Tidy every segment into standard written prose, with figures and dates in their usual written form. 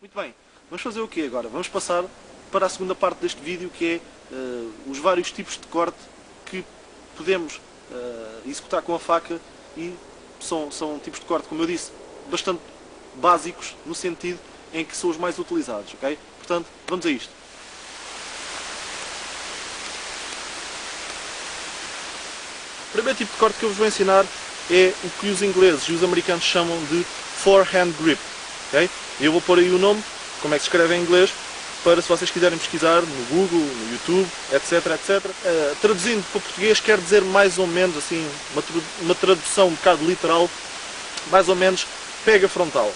Muito bem, vamos fazer o quê agora? Vamos passar para a segunda parte deste vídeo, que é os vários tipos de corte que podemos executar com a faca, e são tipos de corte, como eu disse, bastante básicos, no sentido em que são os mais utilizados, ok? Portanto, vamos a isto. O primeiro tipo de corte que eu vos vou ensinar é o que os ingleses e os americanos chamam de forehand grip, ok? Eu vou pôr aí o nome, como é que se escreve em inglês, para se vocês quiserem pesquisar no Google, no YouTube, etc, etc. Traduzindo para português quer dizer mais ou menos, assim, uma tradução um bocado literal, mais ou menos pega frontal,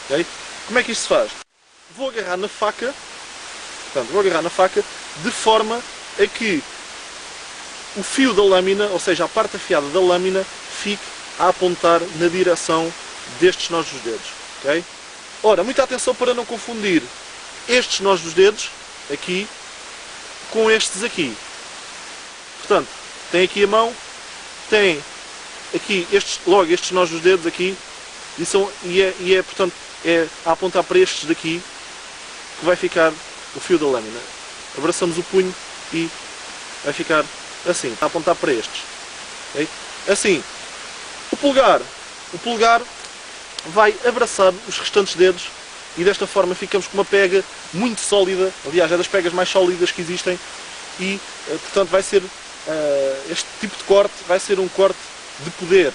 ok? Como é que isto se faz? Vou agarrar na faca, de forma a que o fio da lâmina, ou seja, a parte afiada da lâmina, fique a apontar na direção destes nós dos dedos, ok? Ora, muita atenção para não confundir estes nós dos dedos, aqui, com estes aqui. Portanto, tem aqui a mão, tem aqui estes nós dos dedos aqui, portanto, é a apontar para estes daqui que vai ficar o fio da lâmina. Abraçamos o punho e vai ficar assim, a apontar para estes. Okay? Assim, o polegar vai abraçar os restantes dedos e desta forma ficamos com uma pega muito sólida, aliás é das pegas mais sólidas que existem, e portanto vai ser, este tipo de corte vai ser um corte de poder,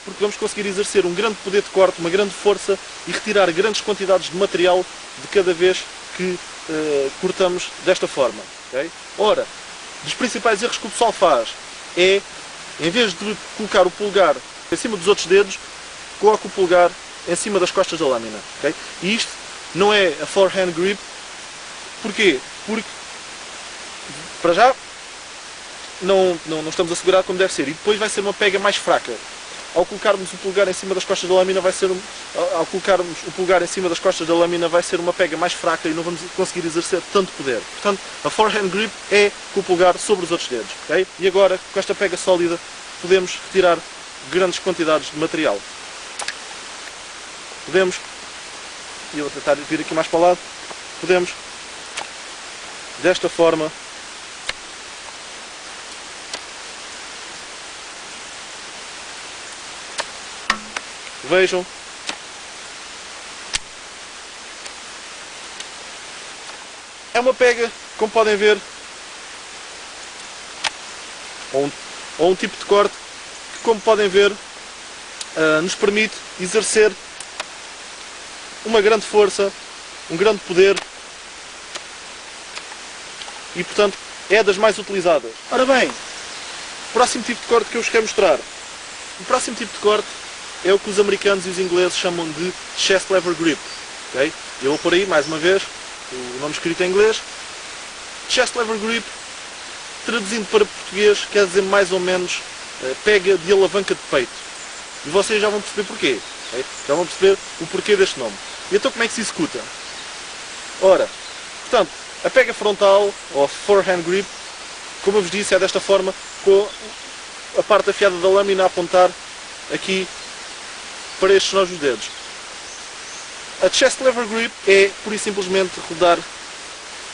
porque vamos conseguir exercer um grande poder de corte, uma grande força e retirar grandes quantidades de material de cada vez que cortamos desta forma. Okay? Ora, dos principais erros que o pessoal faz é, em vez de colocar o polegar em cima dos outros dedos, coloca o polegar em cima das costas da lâmina. Okay? E isto não é a forehand grip. Porquê? Porque, para já, não estamos a segurar como deve ser. E depois vai ser uma pega mais fraca. Ao colocarmos o polegar em cima das costas da lâmina vai ser uma pega mais fraca e não vamos conseguir exercer tanto poder. Portanto, a forehand grip é com o polegar sobre os outros dedos. Okay? E agora, com esta pega sólida, podemos retirar grandes quantidades de material. E eu vou tentar vir aqui mais para o lado, podemos, desta forma, vejam, é uma pega, como podem ver, ou um tipo de corte que, como podem ver, nos permite exercer uma grande força, um grande poder e, portanto, é das mais utilizadas. Ora bem, o próximo tipo de corte que eu vos quero mostrar. O próximo tipo de corte é o que os americanos e os ingleses chamam de chest lever grip. Okay? Eu vou pôr aí, mais uma vez, o nome escrito em inglês. Chest lever grip, traduzindo para português, quer dizer mais ou menos pega de alavanca de peito. E vocês já vão perceber porquê. Okay? Já vão perceber o porquê deste nome. E então como é que se executa? Ora, portanto, a pega frontal, ou forehand grip, como eu vos disse, é desta forma, com a parte afiada da lâmina a apontar aqui para estes nós dos dedos. A chest lever grip é, pura e simplesmente, rodar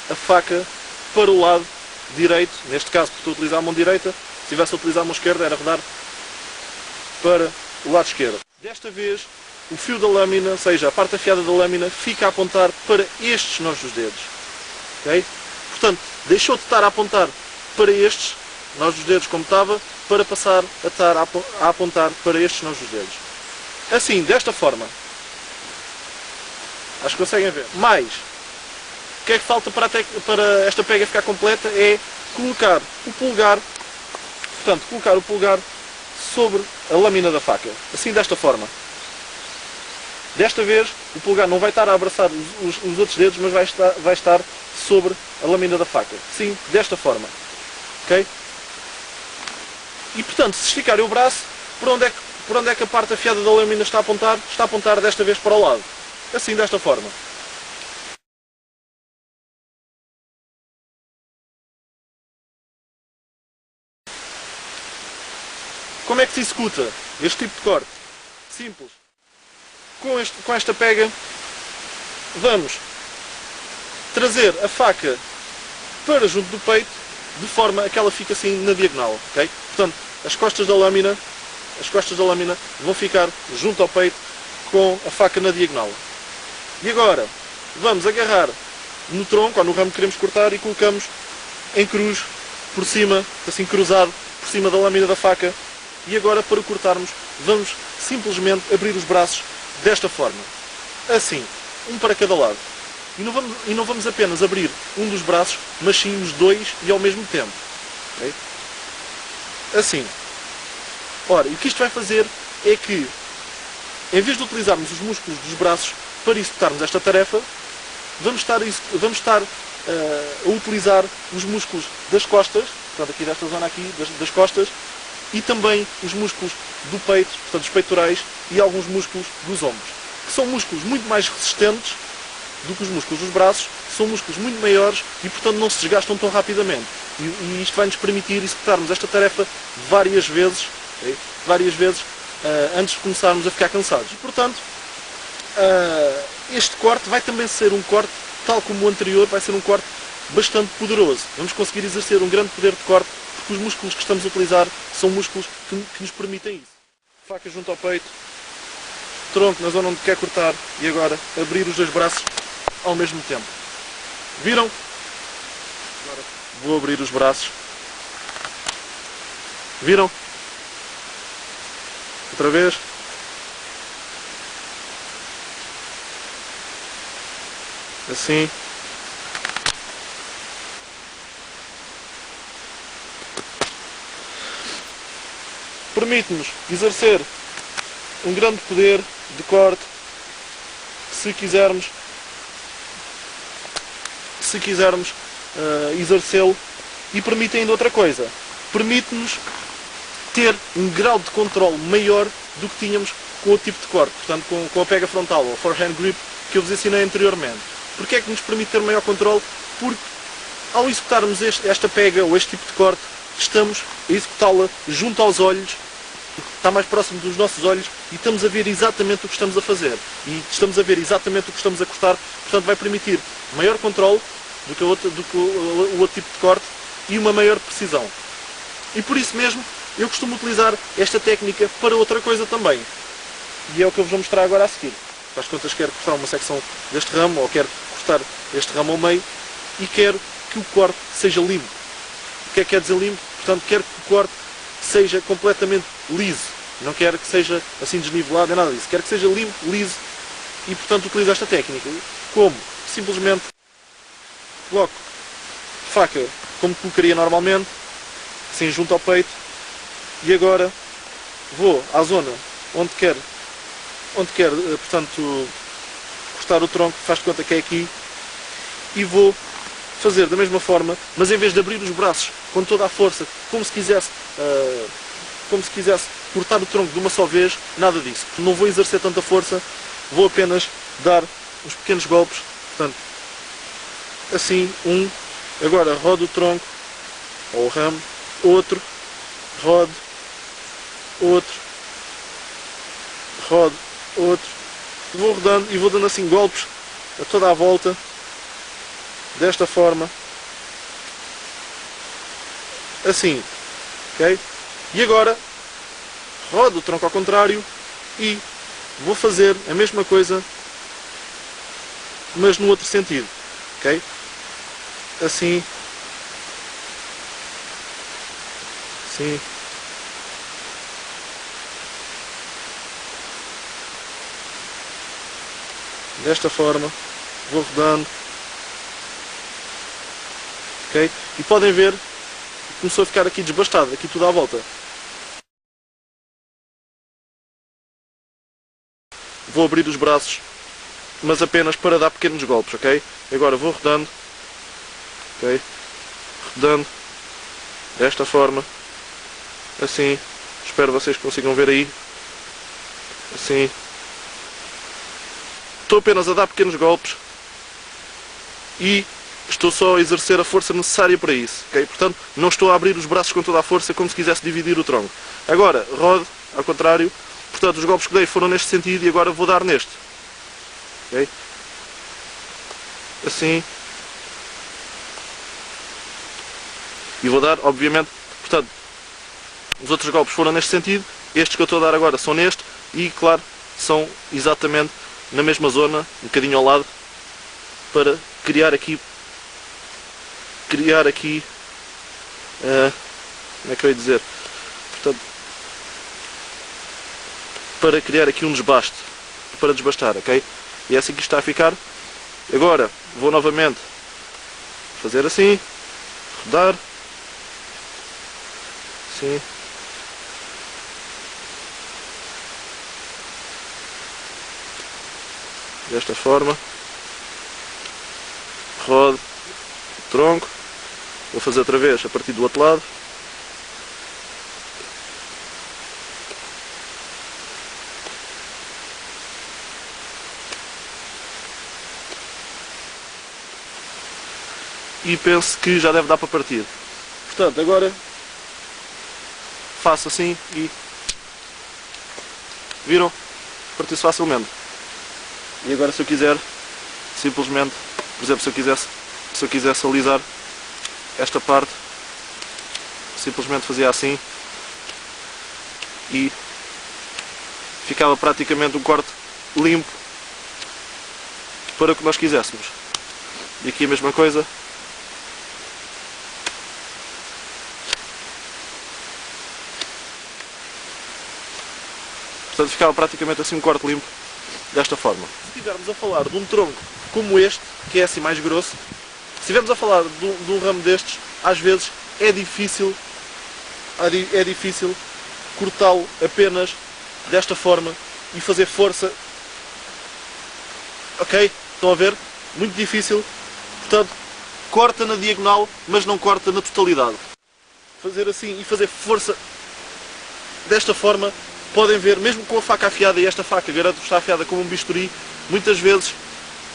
a faca para o lado direito, neste caso porque estou a utilizar a mão direita, se tivesse a utilizar a mão esquerda era rodar para o lado esquerdo. Desta vez, o fio da lâmina, ou seja, a parte afiada da lâmina, fica a apontar para estes nós dos dedos. Okay? Portanto, deixou de estar a apontar para estes nós dos dedos como estava, para passar a estar a apontar para estes nós dos dedos. Assim, desta forma. Acho que conseguem ver. Mais, o que é que falta para esta pega ficar completa é colocar o polegar, portanto, colocar o polegar sobre a lâmina da faca. Assim, desta forma. Desta vez, o polegar não vai estar a abraçar os outros dedos, mas vai estar sobre a lâmina da faca. Sim, desta forma. Ok? E, portanto, se esticarem o braço, por onde é que a parte afiada da lâmina está a apontar? Está a apontar desta vez para o lado. Assim, desta forma. Como é que se executa este tipo de corte? Simples. Com esta pega, vamos trazer a faca para junto do peito, de forma a que ela fique assim na diagonal, ok? Portanto, as costas da lâmina vão ficar junto ao peito com a faca na diagonal. E agora, vamos agarrar no tronco, ou no ramo que queremos cortar, e colocamos em cruz, por cima, assim cruzado, por cima da lâmina da faca. E agora, para cortarmos, vamos simplesmente abrir os braços desta forma. Assim, um para cada lado. E não vamos apenas abrir um dos braços, mas sim os dois e ao mesmo tempo. Okay? Assim. Ora, e o que isto vai fazer é que, em vez de utilizarmos os músculos dos braços para executarmos esta tarefa, vamos estar a utilizar os músculos das costas, portanto aqui desta zona aqui, das costas, e também os músculos do peito, portanto os peitorais, e alguns músculos dos ombros, que são músculos muito mais resistentes do que os músculos dos braços, são músculos muito maiores e portanto não se desgastam tão rapidamente. E isto vai nos permitir executarmos esta tarefa várias vezes, okay? Antes de começarmos a ficar cansados. E portanto, este corte vai também ser um corte, tal como o anterior, vai ser um corte bastante poderoso. Vamos conseguir exercer um grande poder de corte, porque os músculos que estamos a utilizar são músculos que nos permitem isso. Faca junto ao peito, tronco na zona onde quer cortar, e agora abrir os dois braços ao mesmo tempo. Viram? Agora vou abrir os braços. Viram? Outra vez. Assim. Permite-nos exercer um grande poder de corte, se quisermos exercê-lo, e permite ainda outra coisa, permite-nos ter um grau de controle maior do que tínhamos com o tipo de corte, portanto com a pega frontal, ou forehand grip, que eu vos ensinei anteriormente. Porquê é que nos permite ter maior controle? Porque ao executarmos esta pega ou este tipo de corte, estamos a executá-la junto aos olhos, está mais próximo dos nossos olhos, e estamos a ver exatamente o que estamos a fazer. E estamos a ver exatamente o que estamos a cortar, portanto vai permitir maior controle do que o outro tipo de corte e uma maior precisão. E por isso mesmo, eu costumo utilizar esta técnica para outra coisa também. E é o que eu vos vou mostrar agora a seguir. Faz contas, quero cortar uma secção deste ramo, ou quero cortar este ramo ao meio, e quero que o corte seja limpo. O que é que quer dizer limpo? Portanto, quero que o corte seja completamente liso. Não quero que seja assim desnivelado, nem nada disso. Quero que seja limpo, liso, e portanto utilizo esta técnica. Como? Simplesmente coloco a faca como colocaria normalmente, assim junto ao peito, e agora vou à zona onde quero, portanto, cortar o tronco, faz de conta que é aqui, e vou fazer da mesma forma, mas em vez de abrir os braços com toda a força, como se quisesse cortar o tronco de uma só vez, nada disso. Não vou exercer tanta força, vou apenas dar uns pequenos golpes, portanto, assim, agora rodo o tronco, ou o ramo, outro, rodo, outro, vou rodando e vou dando assim golpes a toda a volta, desta forma, assim, ok? E agora rodo o tronco ao contrário e vou fazer a mesma coisa, mas no outro sentido, ok? Assim, assim, desta forma, vou rodando, ok? E podem ver, começou a ficar aqui desbastado, aqui tudo à volta. Vou abrir os braços, mas apenas para dar pequenos golpes, ok? Agora vou rodando, ok? Rodando, desta forma, assim, espero vocês consigam ver aí, assim. Estou apenas a dar pequenos golpes e estou só a exercer a força necessária para isso, ok? Portanto, não estou a abrir os braços com toda a força como se quisesse dividir o tronco. Agora, rodo, ao contrário, portanto, os golpes que dei foram neste sentido e agora vou dar neste, ok? assim. E vou dar, obviamente, portanto, os outros golpes foram neste sentido, estes que eu estou a dar agora são neste, e claro, são exatamente na mesma zona, um bocadinho ao lado, para criar aqui, como é que eu ia dizer, portanto, para criar aqui um desbaste, para desbastar, ok? E é assim que isto está a ficar. Agora, vou novamente fazer assim, rodar, assim, desta forma, rodo o tronco, vou fazer outra vez a partir do outro lado, e penso que já deve dar para partir. Portanto, agora faço assim e viram? Partiu-se facilmente. E agora, se eu quiser, simplesmente, por exemplo, se eu quisesse alisar esta parte, simplesmente fazia assim e ficava praticamente um corte limpo para o que nós quiséssemos. E aqui a mesma coisa. Portanto, ficava praticamente assim um corte limpo, desta forma. Se estivermos a falar de um tronco como este, que é assim mais grosso, se estivermos a falar de um ramo destes, às vezes é difícil cortá-lo apenas desta forma e fazer força. Ok? Estão a ver? Muito difícil. Portanto, corta na diagonal, mas não corta na totalidade. Fazer assim e fazer força desta forma. Podem ver, mesmo com a faca afiada, e esta faca garanto que está afiada como um bisturi, muitas vezes,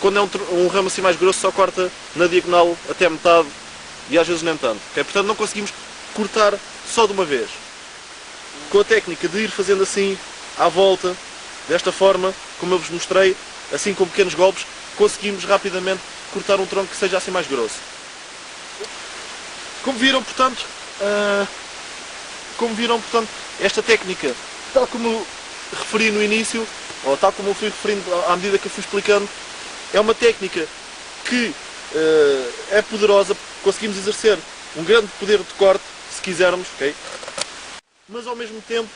quando é um ramo assim mais grosso, só corta na diagonal até metade e às vezes nem tanto. Okay? Portanto, não conseguimos cortar só de uma vez. Com a técnica de ir fazendo assim, à volta, desta forma, como eu vos mostrei, assim com pequenos golpes, conseguimos rapidamente cortar um tronco que seja assim mais grosso. Como viram, portanto, esta técnica, tal como referi no início, ou tal como eu fui referindo à medida que eu fui explicando, é uma técnica que é poderosa, conseguimos exercer um grande poder de corte, se quisermos, okay? Mas ao mesmo tempo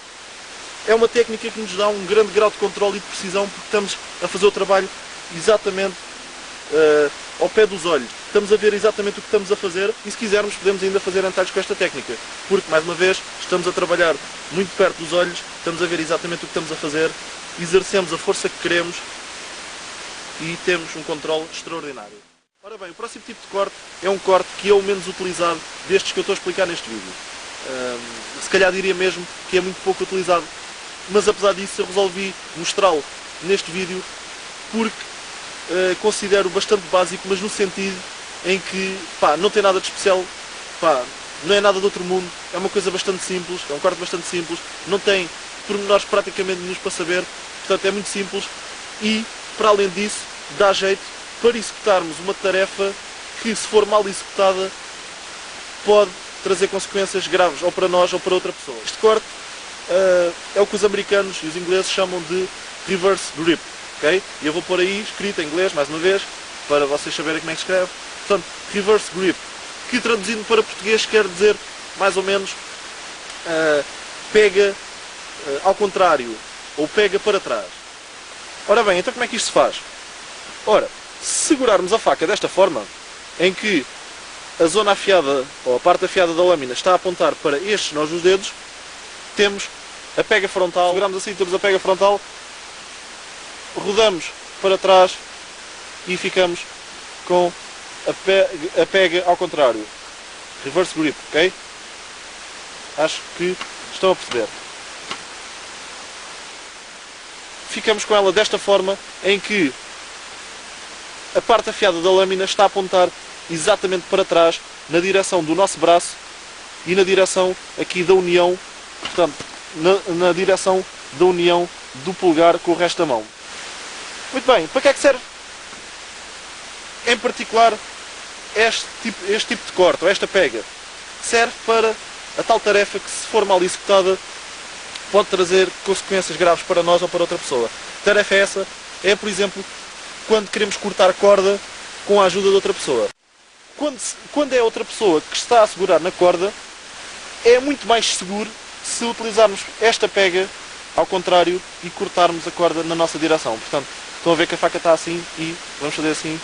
é uma técnica que nos dá um grande grau de controle e de precisão, porque estamos a fazer o trabalho exatamente ao pé dos olhos. Estamos a ver exatamente o que estamos a fazer e, se quisermos, podemos ainda fazer entalhos com esta técnica, porque, mais uma vez, estamos a trabalhar muito perto dos olhos, estamos a ver exatamente o que estamos a fazer, exercemos a força que queremos e temos um controle extraordinário. Ora bem, o próximo tipo de corte é um corte que é o menos utilizado destes que eu estou a explicar neste vídeo. Se calhar diria mesmo que é muito pouco utilizado, mas apesar disso eu resolvi mostrá-lo neste vídeo porque considero bastante básico, mas no sentido em que não tem nada de especial, não é nada de outro mundo, é uma coisa bastante simples, é um corte bastante simples, não tem pormenores praticamente nenhum para saber, portanto é muito simples e, para além disso, dá jeito para executarmos uma tarefa que, se for mal executada, pode trazer consequências graves, ou para nós ou para outra pessoa. Este corte é o que os americanos e os ingleses chamam de reverse grip. Okay? E eu vou pôr aí escrito em inglês, mais uma vez, para vocês saberem como é que se escreve. Portanto, reverse grip, que traduzindo para português quer dizer, mais ou menos, pega ao contrário, ou pega para trás. Ora bem, então como é que isto se faz? Ora, se segurarmos a faca desta forma, em que a zona afiada, ou a parte afiada da lâmina, está a apontar para estes nós dos dedos, temos a pega frontal. Seguramos assim, temos a pega frontal, rodamos para trás e ficamos com a pega ao contrário. Reverse grip, ok? Acho que estão a perceber. Ficamos com ela desta forma, em que a parte afiada da lâmina está a apontar exatamente para trás, na direção do nosso braço e na direção aqui da união, portanto, na direção da união do polegar com o resto da mão. Muito bem, para que é que serve? Em particular, este tipo de corte, ou esta pega, serve para a tal tarefa que, se for mal executada, pode trazer consequências graves para nós ou para outra pessoa. A tarefa essa é, por exemplo, quando queremos cortar corda com a ajuda de outra pessoa. Quando é outra pessoa que está a segurar na corda, é muito mais seguro se utilizarmos esta pega ao contrário e cortarmos a corda na nossa direção. Portanto, estão a ver que a faca está assim e vamos fazer assim.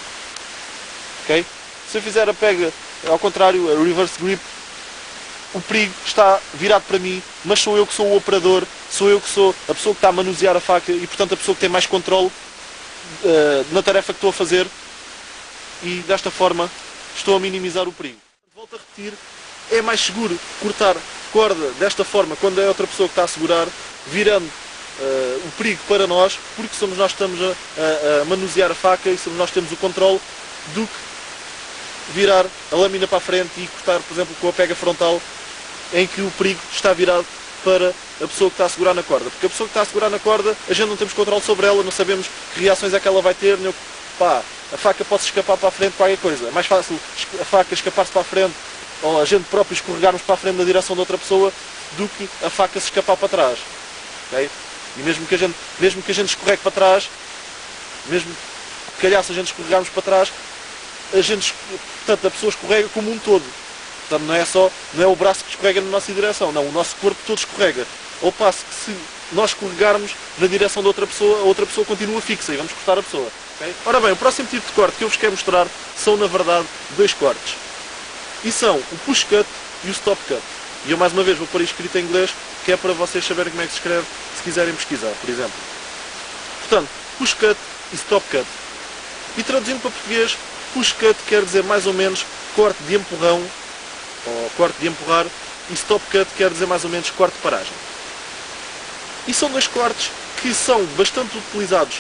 Ok? Se eu fizer a pega ao contrário, a reverse grip, o perigo está virado para mim, mas sou eu que sou o operador, sou eu que sou a pessoa que está a manusear a faca e, portanto, a pessoa que tem mais controle na tarefa que estou a fazer, e desta forma estou a minimizar o perigo. Volto a repetir, é mais seguro cortar corda desta forma quando é outra pessoa que está a segurar, virando o perigo para nós, porque somos nós que estamos a manusear a faca e somos nós que temos o controle, do que virar a lâmina para a frente e cortar, por exemplo, com a pega frontal, em que o perigo está virado para a pessoa que está a segurar na corda. Porque a pessoa que está a segurar na corda, a gente não temos controle sobre ela, não sabemos que reações é que ela vai ter, nem pá, a faca pode escapar para a frente, qualquer coisa. É mais fácil a faca escapar-se para a frente, ou a gente próprio escorregarmos para a frente na direção de outra pessoa, do que a faca se escapar para trás. Okay? E mesmo que a gente escorregue para trás, mesmo que calhar se a gente escorregarmos para trás, portanto, a pessoa escorrega como um todo. Portanto, não é o braço que escorrega na nossa direção, não, o nosso corpo todo escorrega. Ao passo que, se nós escorregarmos na direção de outra pessoa, a outra pessoa continua fixa e vamos cortar a pessoa. Okay? Ora bem, o próximo tipo de corte que eu vos quero mostrar são, na verdade, dois cortes. E são o push cut e o stop cut. E eu, mais uma vez, vou pôr escrito em inglês, que é para vocês saberem como é que se escreve, se quiserem pesquisar, por exemplo. Portanto, push cut e stop cut. E traduzindo para português, push cut quer dizer mais ou menos corte de empurrão, ou corte de empurrar, e stop cut quer dizer mais ou menos corte de paragem. E são dois cortes que são bastante utilizados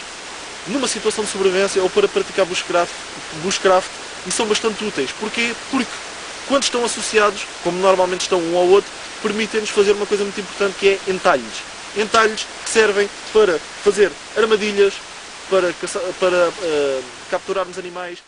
numa situação de sobrevivência ou para praticar bushcraft, e são bastante úteis. Porquê? Porque quando estão associados, como normalmente estão um ao outro, permitem-nos fazer uma coisa muito importante, que é entalhos. Entalhos que servem para fazer armadilhas, para capturarmos animais,